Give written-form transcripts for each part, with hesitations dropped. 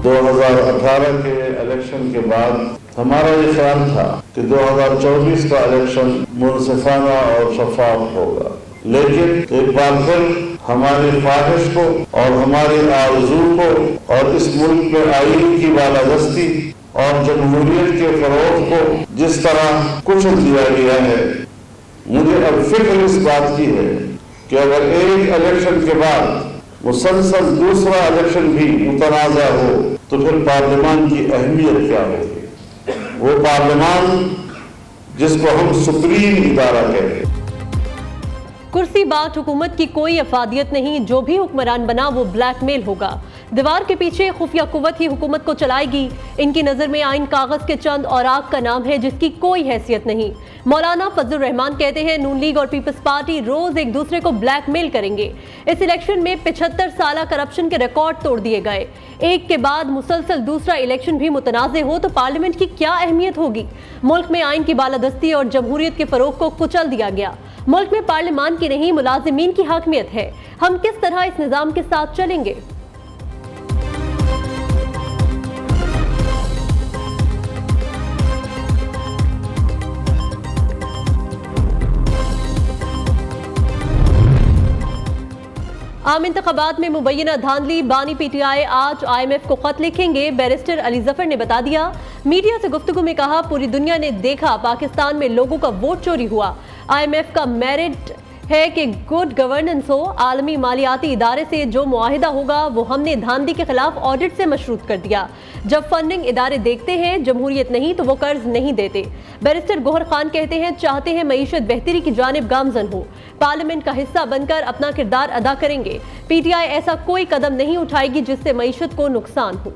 2018 के इलेक्शन के बाद हमारा ये ख्याल था कि 2024 का इलेक्शन मुनसिफाना और शफाफ होगा, लेकिन एक बार फिर हमारी ख्वाहिश को और हमारी आरज़ू को और इस मुल्क में आईन की बालादस्ती और जमहूरियत के फरोग को जिस तरह कुचल दिया गया है, मुझे अब फिक्र इस बात की है कि अगर एक इलेक्शन के बाद मुसलसल दूसरा इलेक्शन भी मुतनाज़ा हो तो फिर पार्लियामान की अहमियत क्या होगी। वो पार्लियामान जिसको हम सुप्रीम इदारा कहते हैं। कुर्सी बांट हुकूमत की कोई अफादियत नहीं, जो भी हुक्मरान बना वो ब्लैकमेल होगा। दीवार के पीछे खुफिया कुव्वत ही हुकूमत को चलाएगी। इनकी नज़र में आइन कागज के चंद औराक का नाम है जिसकी कोई हैसियत नहीं। मौलाना फजलुर रहमान कहते हैं नून लीग और पीपल्स पार्टी रोज एक दूसरे को ब्लैकमेल करेंगे। इस इलेक्शन में 75 साल करप्शन के रिकॉर्ड तोड़ दिए गए। एक के बाद मुसलसल दूसरा इलेक्शन भी मुतनाज़े हो तो पार्लियामेंट की क्या अहमियत होगी। मुल्क में आइन की बालादस्ती और जमहूरियत के फरोग को कुचल दिया गया। मुल्क में पार्लियामान की नहीं मुलाजिमीन की हाकमियत है। हम किस तरह इस निज़ाम के साथ चलेंगे। आम इंतखाबात में मुबैना धांधली, बानी पीटीआई आज IMF को खत लिखेंगे। बैरिस्टर अली जफर ने बता दिया। मीडिया से गुफ्तगू में कहा पूरी दुनिया ने देखा पाकिस्तान में लोगों का वोट चोरी हुआ। IMF का मेरिट है कि गुड गवर्नेंस हो। आलमी मालियाती इदारे से जो मुआहिदा होगा वो हमने धांधली के खिलाफ ऑडिट से मशरूत कर दिया। जब फंडिंग इदारे देखते हैं जमहूरियत नहीं तो वो कर्ज नहीं देते। बैरिस्टर गोहर खान कहते हैं चाहते हैं मईशत बेहतरी की जानिब गामजन हो, पार्लियामेंट का हिस्सा बनकर अपना किरदार अदा करेंगे। PTI ऐसा कोई कदम नहीं उठाएगी जिससे मईशत को नुकसान हो।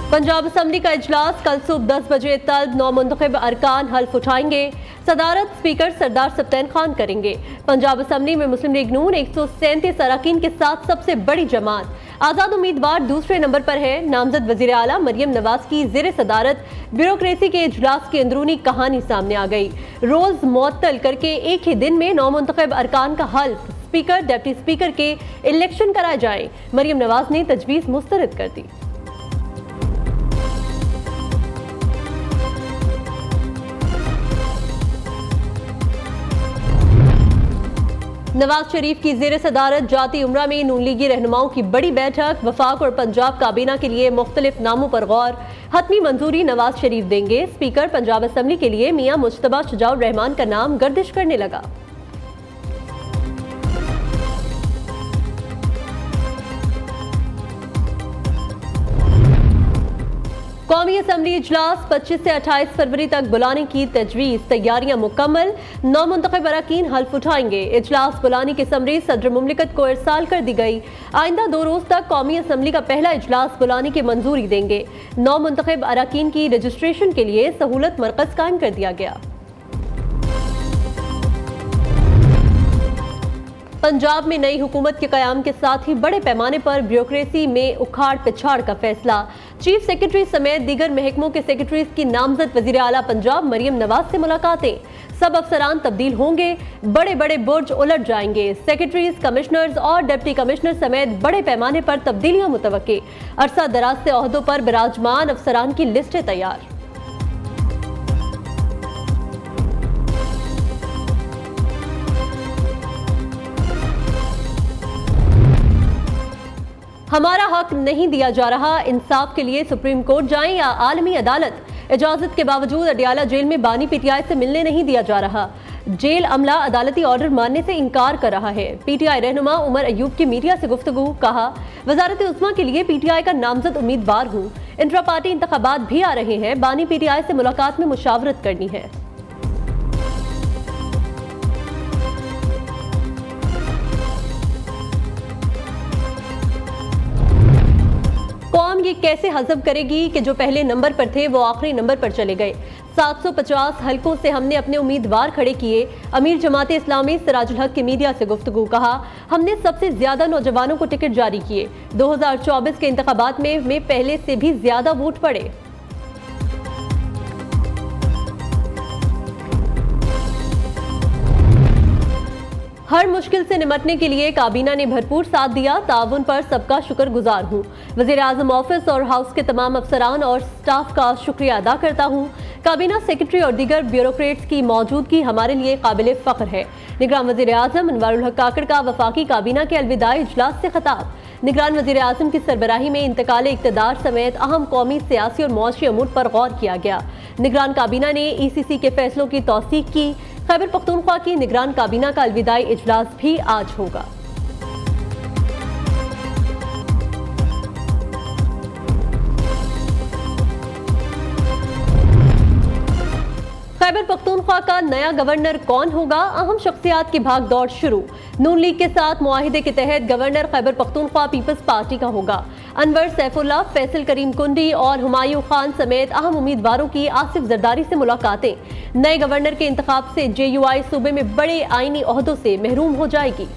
पंजाब असम्बली का इजलास कल सुबह 10 बजे तलब नौमुंतखब अरकान हल्फ उठाएंगे। सदारत स्पीकर सरदार सब्तैन खान करेंगे। पंजाब असम्बली में मुस्लिम लीग नून 137 अरकान के साथ सबसे बड़ी जमात। आज़ाद उम्मीदवार दूसरे नंबर पर है। नामजद वज़ीर आला मरियम नवाज की ज़ेर सदारत ब्यूरोक्रेसी के इजलास की अंदरूनी कहानी सामने आ गई। रोज मुअत्तल करके एक ही दिन में नौमुंतखब अरकान का हल्फ, स्पीकर डिप्टी स्पीकर के इलेक्शन कराए जाए। मरियम नवाज ने तजवीज़ मुस्तरद कर दी। नवाज शरीफ की ज़ेर सदारत जाती उम्रा में नून लीगी रहनुमाओं की बड़ी बैठक। वफाक और पंजाब काबीना के लिए मुख्तलिफ नामों पर गौर। हतमी मंजूरी नवाज शरीफ देंगे। स्पीकर पंजाब असम्बली के लिए मियां मुज्तबा शुजाउर रहमान का नाम गर्दिश करने लगा। कौमी असम्बली इजलास 25 से 28 फरवरी तक बुलाने की तजवीज़, तैयारियां मुकम्मल। नौमुंतखब अरकान हल्फ उठाएंगे। इजलास बुलाने की समरी सदर मुमलिकत को इरसाल कर दी गई। आइंदा 2 रोज तक कौमी असम्बली का पहला इजलास बुलाने की मंजूरी देंगे। नौमुंतखब अरकान की रजिस्ट्रेशन के लिए सहूलत मरकज कायम कर दिया गया। पंजाब में नई हुकूमत के कयाम के साथ ही बड़े पैमाने पर ब्यूरोक्रेसी में उखाड़ पिछाड़ का फैसला। चीफ सेक्रेटरी समेत दीगर महकमों के सेक्रेटरीज की नामजद वज़ीर आला पंजाब मरियम नवाज से मुलाकातें। सब अफसरान तब्दील होंगे, बड़े बड़े बुर्ज उलट जाएंगे। सेक्रेटरीज, कमिश्नर्स और डिप्टी कमिश्नर समेत बड़े पैमाने पर तब्दीलियां मुतवक्के। अरसा दराज से ओहदों पर बिराजमान अफसरान की लिस्टें तैयार। हमारा हक नहीं दिया जा रहा, इंसाफ के लिए सुप्रीम कोर्ट जाएं या आलमी अदालत। इजाजत के बावजूद अडियाला जेल में बानी PTI से मिलने नहीं दिया जा रहा। जेल अमला अदालती ऑर्डर मानने से इनकार कर रहा है। PTI रहनुमा उमर अयूब की मीडिया से गुफ्तगू, कहा वजारत उस्मा के लिए PTI का नामजद उम्मीदवार हूँ। इंट्रा पार्टी इंतखाबात भी आ रहे हैं, बानी PTI से मुलाकात में मुशावरत करनी है। कौम ये कैसे हजम करेगी कि जो पहले नंबर पर थे वो आखिरी नंबर पर चले गए। 750 हलकों से हमने अपने उम्मीदवार खड़े किए। अमीर जमात इस्लामी सिराजुल हक की मीडिया से गुफ्तगू, कहा हमने सबसे ज्यादा नौजवानों को टिकट जारी किए। 2024 के इंतखाबात में पहले से भी ज्यादा वोट पड़े। हर मुश्किल से निपटने के लिए काबीना ने भरपूर साथ दिया, ताउन पर सबका शुक्रगुजार हूँ। वज़ीर-ए-आज़म ऑफिस और हाउस के तमाम अफसरान और स्टाफ का शुक्रिया अदा करता हूँ। काबीना सेक्रेटरी और दीगर ब्यूरोक्रेट्स की मौजूदगी हमारे लिए काबिल फ़ख्र है। निगरान वज़ीर-ए-आज़म अनवारुल हक काकड़ का वफाकी काबीना के अलविदाई इजलास से खिताब। निगरान वज़ीर-ए-आज़म की सरबराही में इंतकाल इक़्तिदार समेत अहम कौमी, सियासी और मुआशी अमूर पर गौर किया गया। निगरान काबीना ने ECC के फैसलों की तौसीक की। खैबर पख्तूनख्वा की निगरान काबीना का अलविदाई इजलास भी आज होगा। खैबर पख्तूनख्वा का नया गवर्नर कौन होगा? अहम शख्सियात की भाग दौड़ शुरू। नून लीग के साथ मुआहिदे के तहत governor Khyber Pakhtunkhwa Peoples Party का होगा। अनवर सैफुल्लाह, फैसल करीम कुंडी और हुमायूं खान समेत अहम उम्मीदवारों की आसिफ जरदारी से मुलाकातें। नए गवर्नर के इंतखाब से JUI सूबे में बड़े आईनी ओहदों से महरूम हो जाएगी।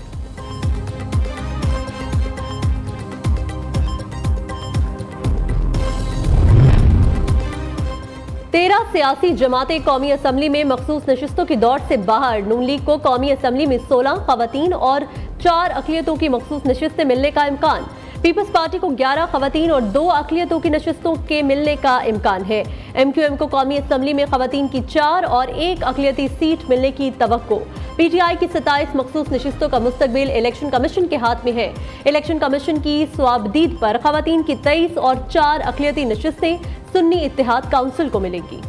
तेरह सियासी जमातें कौमी असम्बली में मखसूस नशिस्तों की दौड़ से बाहर। नून लीग को कौमी असम्बली में 16 खवातीन और 4 अक़लियतों की मखसूस नशिस्तें मिलने का इम्कान। पीपल्स पार्टी को 11 खवातीन और 2 अक़लियतों की नशिस्तों के मिलने का इम्कान है। MQM को कौमी असम्बली में खवातीन की 4 और 1 अक़लियती सीट मिलने की तवक्को। PTI की 27 मखसूस नशिस्तों का मुस्तकबिल इलेक्शन कमीशन के हाथ में है। इलेक्शन कमीशन की स्वाबदीद पर खवातीन की 23 और 4 अक़लियती नशिस्तें सुन्नी इत्तेहाद काउंसिल को मिलेंगी।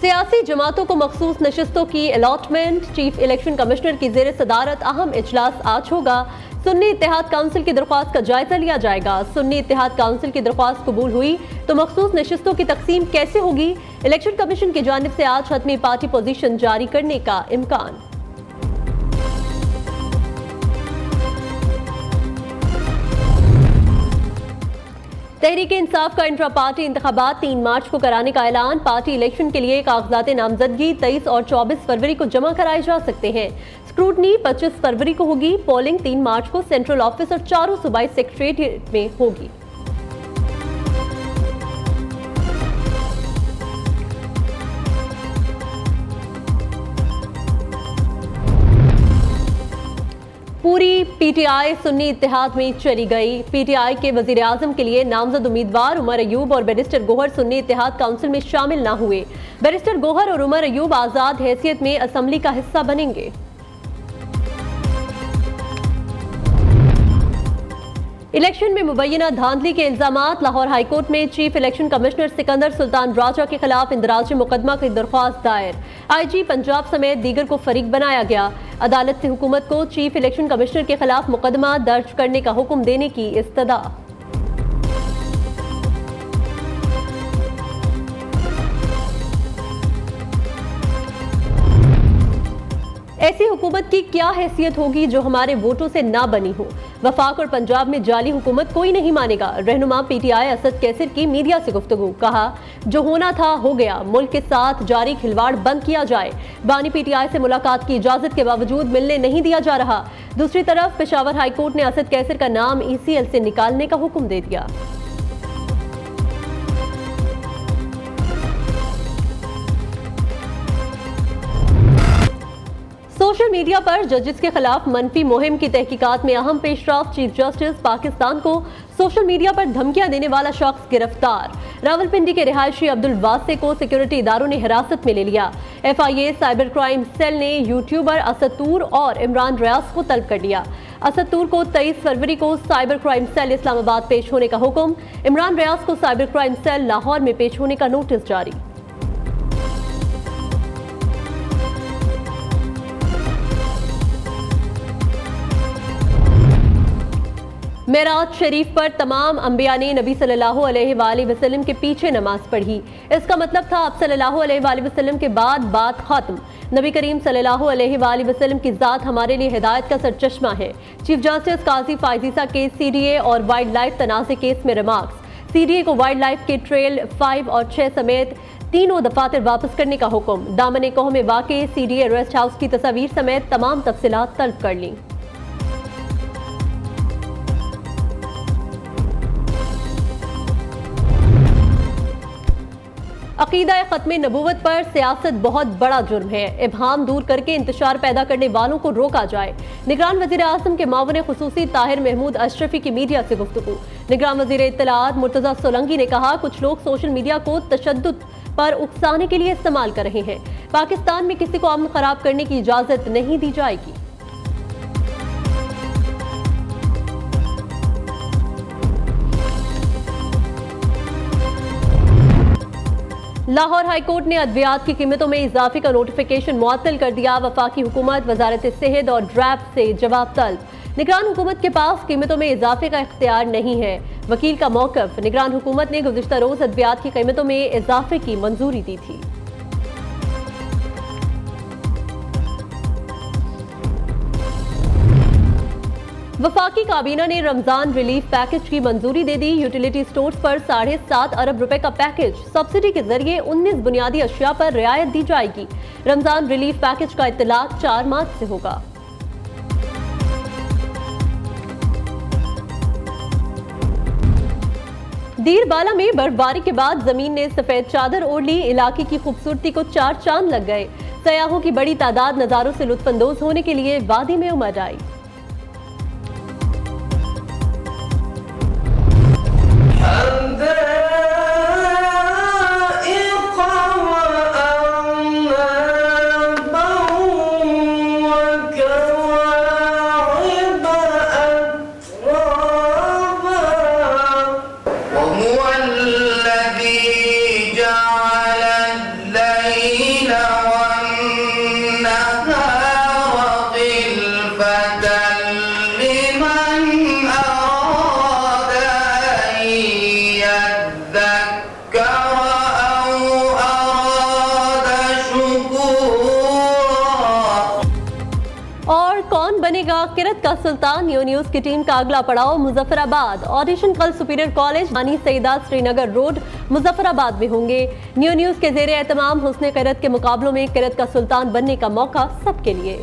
सियासी जमातों को मखसूस नशिस्तों की अलॉटमेंट। चीफ इलेक्शन कमिश्नर की ज़ेर सदारत अहम इजलास आज होगा। सुन्नी इत्तेहाद काउंसिल की दरख्वास्त का जायजा लिया जाएगा। सुन्नी इत्तेहाद काउंसिल की दरख्वास्त कबूल हुई तो मखसूस नशिस्तों की तकसीम कैसे होगी? इलेक्शन कमीशन की जानिब से आज हतमी पार्टी पोजीशन जारी करने का इम्कान। तहरीक इंसाफ का इंट्रा पार्टी इंतखाबात 3 मार्च को कराने का ऐलान। पार्टी इलेक्शन के लिए कागजात नामजदगी 23 और 24 फरवरी को जमा कराए जा सकते हैं। स्क्रूटनी 25 फरवरी को होगी। पोलिंग 3 मार्च को सेंट्रल ऑफिस और 4 सूबाई सेक्रेटेरिएट में होगी। पूरी PTI सुन्नी इत्तेहाद में चली गई। PTI के वज़ीर-ए-आज़म के लिए नामजद उम्मीदवार उमर अयूब और बैरिस्टर गोहर सुन्नी इत्तेहाद काउंसिल में शामिल न हुए। बैरिस्टर गोहर और उमर अयूब आज़ाद हैसियत में असम्बली का हिस्सा बनेंगे। इलेक्शन में मुबैना धांधली के इल्जामात। लाहौर हाईकोर्ट में chief election commissioner Sikandar Sultan Raja के खिलाफ इंदराज मुकदमा की दरख्वास्त दायर। IG पंजाब समेत दीगर को फरीक बनाया गया। अदालत से हुकूमत को चीफ इलेक्शन कमिश्नर के खिलाफ मुकदमा दर्ज करने का हुक्म देने की इस्तदा। ऐसी हुकूमत की क्या हैसियत होगी जो हमारे वोटों से ना बनी हो? वफाक और पंजाब में जाली हुकूमत कोई नहीं मानेगा। रहनुमा PTI असद कैसर की मीडिया से गुफ्तगू। कहा, जो होना था हो गया, मुल्क के साथ जारी खिलवाड़ बंद किया जाए। बानी PTI से मुलाकात की इजाजत के बावजूद मिलने नहीं दिया जा रहा। दूसरी तरफ पेशावर हाईकोर्ट ने असद कैसर का नाम ECL से निकालने का हुक्म दे दिया। सोशल मीडिया पर जजेस के खिलाफ मनफी मुहिम की तहकीकात में अहम पेशरफ्त। चीफ जस्टिस पाकिस्तान को सोशल मीडिया पर धमकियां देने वाला शख्स गिरफ्तार। रावलपिंडी के रिहायशी अब्दुल वासे को सिक्योरिटी इदारों ने हिरासत में ले लिया। FIA साइबर क्राइम सेल ने यूट्यूबर असद तूर और इमरान रियाज को तलब कर लिया। असद तूर को 23 फरवरी को साइबर क्राइम सेल इस्लामाबाद पेश होने का हुक्म। इमरान रियाज को साइबर क्राइम सेल लाहौर में पेश होने का नोटिस जारी। मेराज शरीफ पर तमाम अंबिया ने नबी सल्लल्लाहु अलैहि वसल्लम के पीछे नमाज पढ़ी। इसका मतलब था अब सल्लल्लाहु अलैहि वसल्लम के बाद बात खत्म। नबी करीम सल्लल्लाहु अलैहि वसल्लम की ज़ात हमारे लिए हिदायत का सरचश्मा है। चीफ जस्टिस काजी फायजीसा केस CDA और वाइल्ड लाइफ तनाज़े केस में रिमार्क्स। CDA को वाइल्ड लाइफ के ट्रेल 5 और 6 समेत तीनों दफातर वापस करने का हुक्म। दामन कोह में वाक़े CDA रेस्ट हाउस की तस्वीर समेत तमाम तफसीलात तलब कर लीं। अकीदा ख़त्म नबूवत पर सियासत बहुत बड़ा जुर्म है, इबहाम दूर करके इंतशार पैदा करने वालों को रोका जाए। निगरान वज़ीर आज़म के मावन खुसूसी ताहिर महमूद अशरफी की मीडिया से गुफ्तगू। निगरान वज़ीर इत्तलाआत मुर्तज़ा सोलंकी ने कहा, कुछ लोग सोशल मीडिया को तशद्दुद पर उकसाने के लिए इस्तेमाल कर रहे हैं। पाकिस्तान में किसी को अमन खराब करने की इजाज़त नहीं दी जाएगी। लाहौर हाईकोर्ट ने अद्वियात की कीमतों में इजाफे का नोटिफिकेशन मुअत्तल कर दिया। वफाकी हुकूमत, वजारत सेहत और ड्रैब से जवाब तलब। निगरान हुकूमत के पास कीमतों में इजाफे का इख्तियार नहीं है। वकील का मौक़िफ़, निगरान हुकूमत ने गुज़िश्ता रोज़ अद्वियात की कीमतों में इजाफे की मंजूरी दी थी। वफाकी काबीना ने रमजान रिलीफ पैकेज की मंजूरी दे दी। यूटिलिटी स्टोर्स पर 7.5 अरब रुपए का पैकेज, सब्सिडी के जरिए 19 बुनियादी अशिया पर रियायत दी जाएगी। रमजान रिलीफ पैकेज का इत्तलाक 4 मार्च से होगा। दीरबाला में बर्फबारी के बाद जमीन ने सफेद चादर ओढ़ ली। इलाके की खूबसूरती को 4 चांद लग गए। सयाहों की बड़ी तादाद नजारों से लुत्फानंदोज होने के लिए वादी में उमड़ आई। और कौन बनेगा किरत का सुल्तान? न्यू न्यूज़ की टीम का अगला पड़ाव मुजफ्फराबाद। ऑडिशन कल सुपीरियर कॉलेज बानी सईदात श्रीनगर रोड मुजफ्फराबाद में होंगे। न्यू न्यूज़ के ज़ेरे एहतमाम हुस्न किरत के मुकाबलों में किरत का सुल्तान बनने का मौका सबके लिए।